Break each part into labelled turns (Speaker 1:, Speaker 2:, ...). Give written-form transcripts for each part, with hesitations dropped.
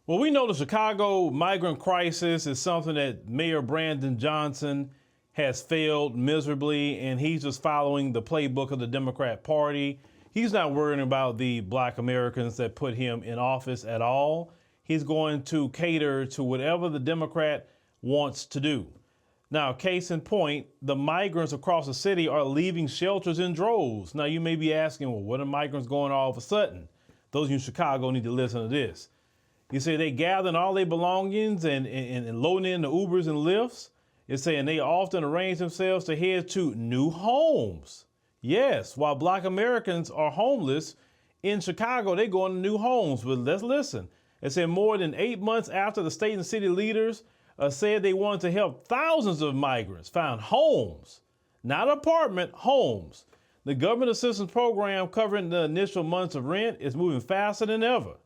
Speaker 1: Well, we know the Chicago migrant crisis is something that Mayor Brandon Johnson has failed miserably, and he's just following the playbook of the Democrat Party. He's not worrying about the black Americans that put him in office at all. He's going to cater to whatever the Democrat wants to do. Now, case in point, the migrants across the city are leaving shelters in droves. Now, you may be asking, well, what are migrants going all of a sudden? Those of you in Chicago need to listen to this. You say they gathering all their belongings and loading in the Ubers and Lyfts. It's saying they often arrange themselves to head to new homes. Yes, while black Americans are homeless, in Chicago, they go into new homes. But let's listen. It said more than 8 months after the state and city leaders said they wanted to help thousands of migrants find homes, not apartment, homes. The government assistance program covering the initial months of rent is moving faster than ever.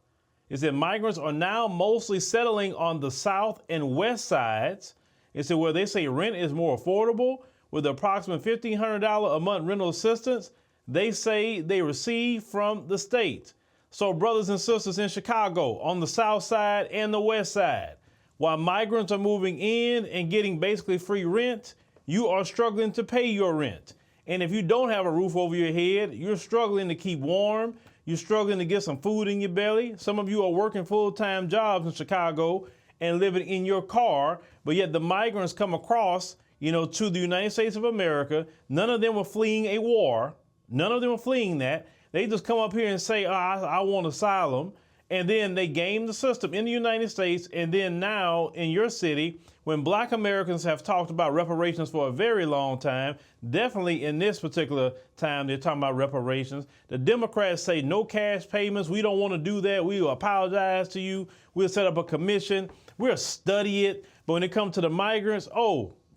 Speaker 1: It said migrants are now mostly settling on the south and west sides. It said where they say rent is more affordable with the approximate $1,500 a month rental assistance they say they receive from the state. So brothers and sisters in Chicago on the south side and the west side, while migrants are moving in and getting basically free rent, you are struggling to pay your rent. And if you don't have a roof over your head, you're struggling to keep warm. You're struggling to get some food in your belly. Some of you are working full-time jobs in Chicago and living in your car, but yet the migrants come across, to the United States of America. None of them were fleeing a war. None of them were fleeing that. They just come up here and say, I want asylum. And then they game the system in the United States. And then now in your city, when black Americans have talked about reparations for a very long time, definitely in this particular time, they're talking about reparations. The Democrats say no cash payments. We don't want to do that. We will apologize to you. We'll set up a commission. We'll study it. But when it comes to the migrants,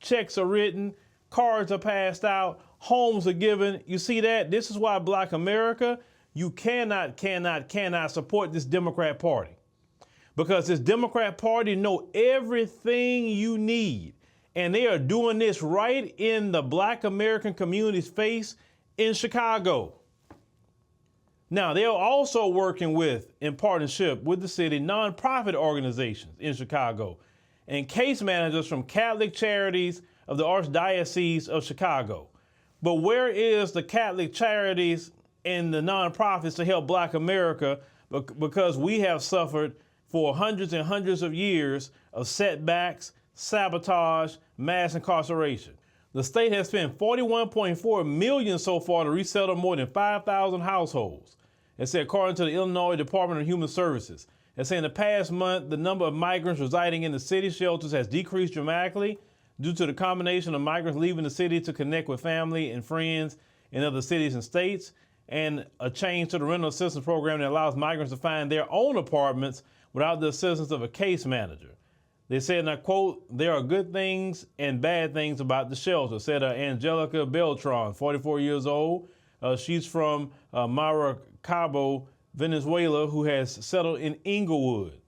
Speaker 1: checks are written, cards are passed out, homes are given. You see that? This is why black America, you cannot support this Democrat Party. Because this Democrat Party know everything you need. And they are doing this right in the black American community's face in Chicago. Now, they're also working in partnership with the city, nonprofit organizations in Chicago and case managers from Catholic Charities of the Archdiocese of Chicago. But where is the Catholic Charities and the nonprofits to help black America? Because we have suffered for hundreds and hundreds of years of setbacks, sabotage, mass incarceration. The state has spent $41.4 million so far to resettle more than 5,000 households. It said, according to the Illinois Department of Human Services, it said in the past month, the number of migrants residing in the city shelters has decreased dramatically due to the combination of migrants leaving the city to connect with family and friends in other cities and states, and a change to the rental assistance program that allows migrants to find their own apartments without the assistance of a case manager. They said, and I quote, there are good things and bad things about the shelter, said Angelica Beltran, 44 years old. She's from Maracaibo, Venezuela, who has settled in Inglewood.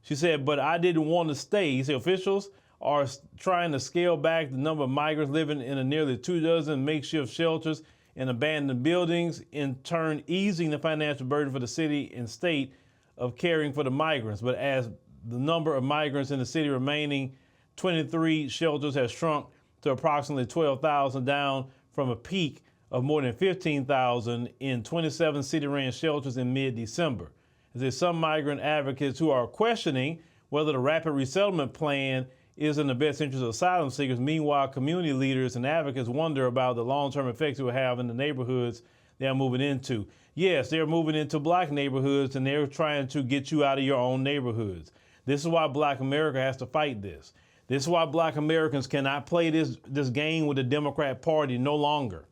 Speaker 1: She said, but I didn't want to stay. He said officials are trying to scale back the number of migrants living in a nearly 24 makeshift shelters and abandoned buildings, in turn easing the financial burden for the city and state of caring for the migrants. But as the number of migrants in the city remaining 23 shelters has shrunk to approximately 12,000, down from a peak of more than 15,000 in 27 city-ran shelters in mid-December. There's some migrant advocates who are questioning whether the rapid resettlement plan is in the best interest of asylum seekers. Meanwhile, community leaders and advocates wonder about the long-term effects it will have in the neighborhoods they're moving into. Yes, they're moving into black neighborhoods and they're trying to get you out of your own neighborhoods. This is why black America has to fight this. This is why black Americans cannot play this game with the Democrat Party no longer.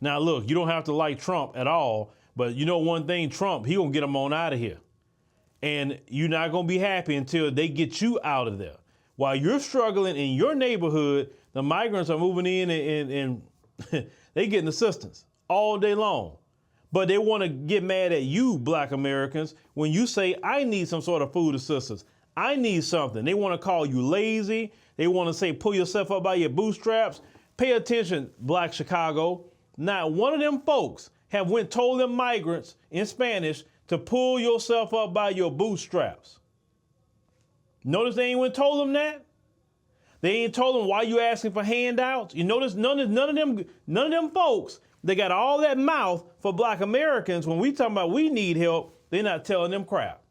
Speaker 1: Now, look, you don't have to like Trump at all, but you know one thing, Trump, he gonna get them on out of here. And you're not gonna be happy until they get you out of there. While you're struggling in your neighborhood, the migrants are moving in and they getting assistance all day long. But they wanna get mad at you, black Americans, when you say, I need some sort of food assistance. I need something. They wanna call you lazy. They wanna say, pull yourself up by your bootstraps. Pay attention, black Chicago. Not one of them folks have told them migrants in Spanish to pull yourself up by your bootstraps. Notice they ain't even told them that. They ain't told them why you asking for handouts. You notice none of them folks, they got all that mouth for black Americans. When we talking about we need help, they're not telling them crap.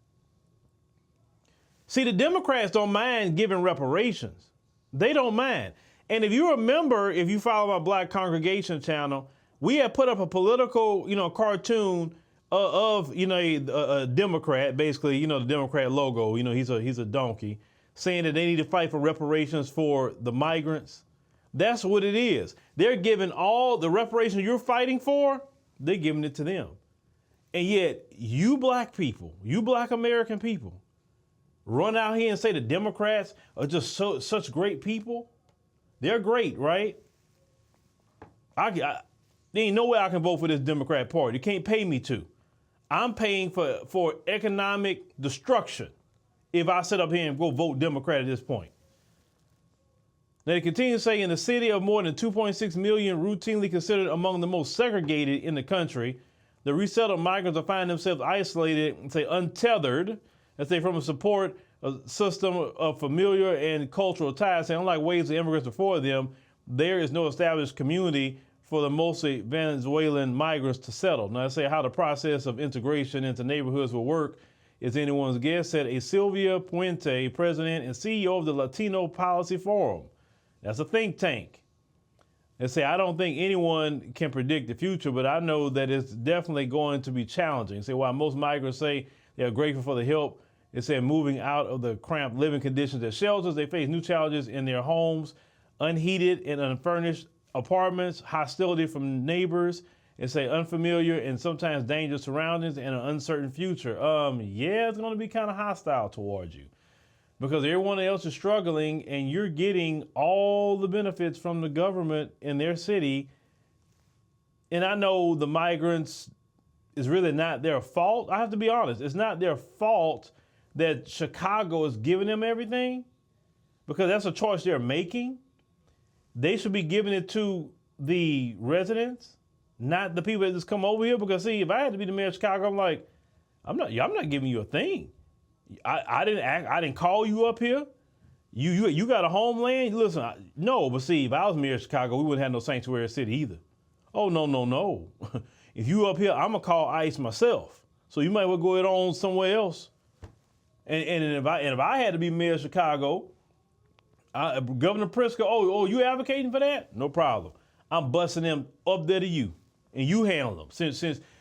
Speaker 1: See, the Democrats don't mind giving reparations. They don't mind. And if you remember, if you follow my Black Congregation channel, we had put up a political, cartoon of a Democrat, basically, the Democrat logo. He's a donkey, saying that they need to fight for reparations for the migrants. That's what it is. They're giving all the reparations you're fighting for, they're giving it to them. And yet, you black people, you black American people, run out here and say the Democrats are just such great people. They're great, right? There ain't no way I can vote for this Democrat Party. You can't pay me to. I'm paying for economic destruction if I sit up here and go vote Democrat at this point. Now, they continue to say in the city of more than 2.6 million routinely considered among the most segregated in the country, the resettled migrants are finding themselves isolated and say untethered, let's say from a support system of familiar and cultural ties. Saying unlike waves of immigrants before them, there is no established community for the mostly Venezuelan migrants to settle. Now, I say how the process of integration into neighborhoods will work is anyone's guess, said a Sylvia Puente, president and CEO of the Latino Policy Forum. That's a think tank. They say, I don't think anyone can predict the future, but I know that it's definitely going to be challenging. Say, while most migrants say they are grateful for the help, they say moving out of the cramped living conditions at shelters, they face new challenges in their homes, unheated and unfurnished apartments, hostility from neighbors, and say unfamiliar and sometimes dangerous surroundings and an uncertain future. Yeah, it's going to be kind of hostile towards you because everyone else is struggling and you're getting all the benefits from the government in their city. And I know the migrants is really not their fault. I have to be honest. It's not their fault that Chicago is giving them everything because that's a choice they're making. They should be giving it to the residents, not the people that just come over here. Because see, if I had to be the mayor of Chicago, I'm like, I'm not giving you a thing. I didn't call you up here. You got a homeland. Listen, no, but see, if I was mayor of Chicago, we wouldn't have no sanctuary city either. Oh no. If you up here, I'm gonna call ICE myself. So you might well go it on somewhere else. And if I had to be mayor of Chicago, Governor Pritzker, oh, you advocating for that? No problem. I'm busting them up there to you, and you handle them.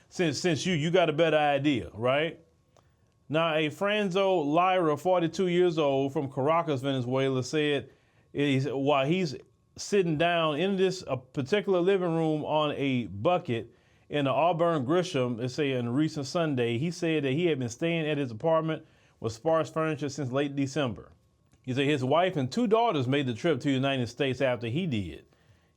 Speaker 1: Since you got a better idea, right? Now, a Franzo Lyra, 42 years old, from Caracas, Venezuela, said while he's sitting down in this particular living room on a bucket in the Auburn Grisham, they say on a recent Sunday, he said that he had been staying at his apartment with sparse furniture since late December. He said his wife and two daughters made the trip to the United States after he did.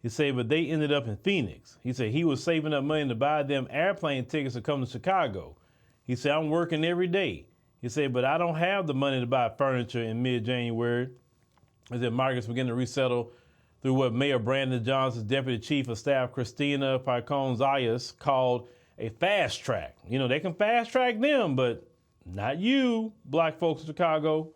Speaker 1: He said, but they ended up in Phoenix. He said he was saving up money to buy them airplane tickets to come to Chicago. He said, I'm working every day. He said, but I don't have the money to buy furniture in mid-January. He said migrants begin to resettle through what Mayor Brandon Johnson's Deputy Chief of Staff, Christina Picon-Zayas, called a fast track. They can fast track them, but not you, black folks in Chicago.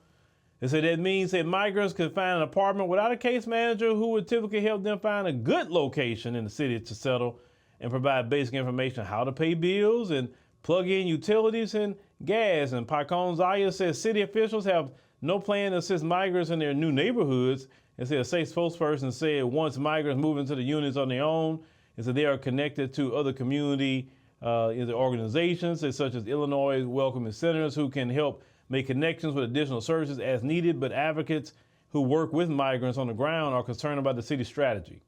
Speaker 1: They said that means that migrants could find an apartment without a case manager who would typically help them find a good location in the city to settle and provide basic information on how to pay bills and plug in utilities and gas. And Picon-Zayas says city officials have no plan to assist migrants in their new neighborhoods. And said a state spokesperson said once migrants move into the units on their own, and so they are connected to other community organizations such as Illinois Welcoming Centers who can help make connections with additional services as needed, but advocates who work with migrants on the ground are concerned about the city's strategy.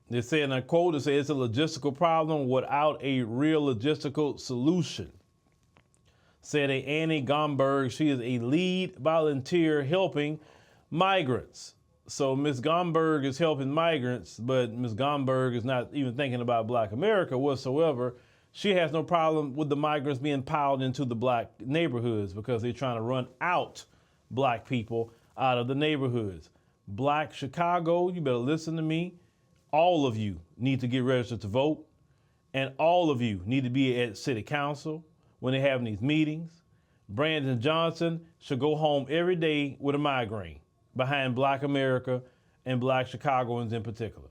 Speaker 1: They say, and I quote, they say it's a logistical problem without a real logistical solution. Said Annie Gomberg, she is a lead volunteer helping migrants. So Ms. Gomberg is helping migrants, but Ms. Gomberg is not even thinking about Black America whatsoever. She has no problem with the migrants being piled into the black neighborhoods because they're trying to run out black people out of the neighborhoods. Black Chicago, you better listen to me. All of you need to get registered to vote, and all of you need to be at city council when they're having these meetings. Brandon Johnson should go home every day with a migraine behind Black America and Black Chicagoans in particular.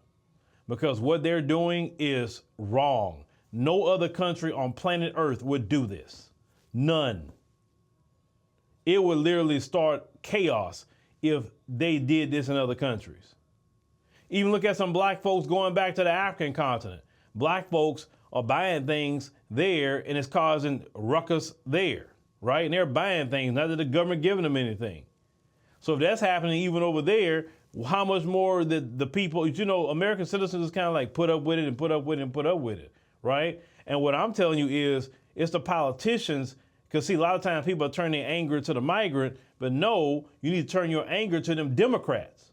Speaker 1: Because what they're doing is wrong. No other country on planet Earth would do this. None. It would literally start chaos if they did this in other countries. Even look at some black folks going back to the African continent. Black folks are buying things there and it's causing ruckus there, right? And they're buying things, not that the government giving them anything. So if that's happening even over there, how much more the people, American citizens is kind of like put up with it and put up with it and put up with it, right? And what I'm telling you is it's the politicians, because see, a lot of times people are turning their anger to the migrant, but no, you need to turn your anger to them Democrats,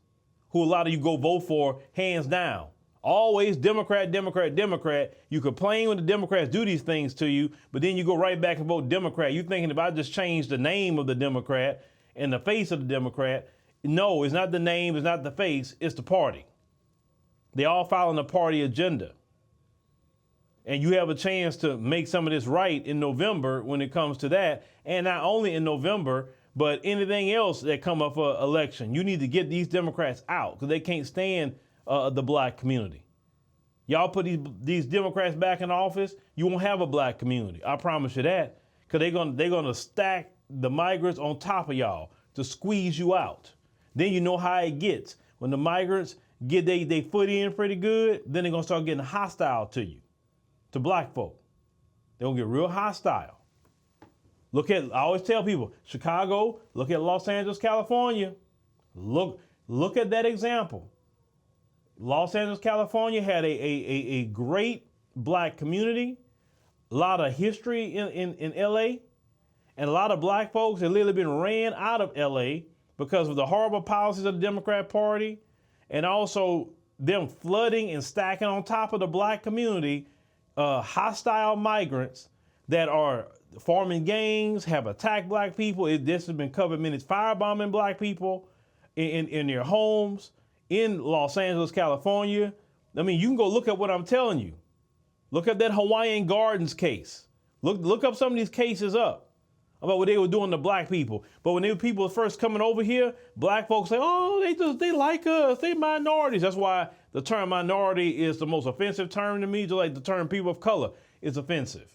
Speaker 1: who a lot of you go vote for hands down. Always Democrat, Democrat, Democrat. You complain when the Democrats do these things to you, but then you go right back and vote Democrat. You thinking if I just change the name of the Democrat and the face of the Democrat. No, it's not the name, it's not the face, it's the party. They all following the party agenda. And you have a chance to make some of this right in November when it comes to that. And not only in November, but anything else that come up for election. You need to get these Democrats out because they can't stand the black community. Y'all put these Democrats back in office, you won't have a black community. I promise you that. Because they're gonna stack the migrants on top of y'all to squeeze you out. Then you know how it gets. When the migrants get they foot in pretty good, then they're gonna start getting hostile to you, to black folk. They're gonna get real hostile. I always tell people, Chicago, look at Los Angeles, California. Look at that example. Los Angeles, California had a great black community, a lot of history in LA, and a lot of black folks have literally been ran out of LA because of the horrible policies of the Democrat Party, and also them flooding and stacking on top of the black community hostile migrants that are forming gangs, have attacked black people. This has been covered minutes, firebombing black people in their homes in Los Angeles, California. I mean, you can go look at what I'm telling you. Look at that Hawaiian Gardens case. Look up some of these cases up about what they were doing to black people. But when people were first coming over here, black folks say, oh, they like us, they minorities. That's why the term minority is the most offensive term to me, just like the term people of color is offensive.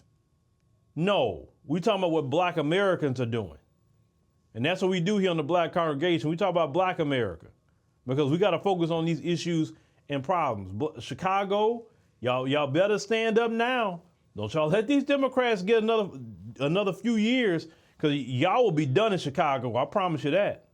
Speaker 1: No, we're talking about what black Americans are doing. And that's what we do here on the Black Congregation. We talk about black America because we got to focus on these issues and problems. Chicago, y'all better stand up now. Don't y'all let these Democrats get another few years, because y'all will be done in Chicago. I promise you that.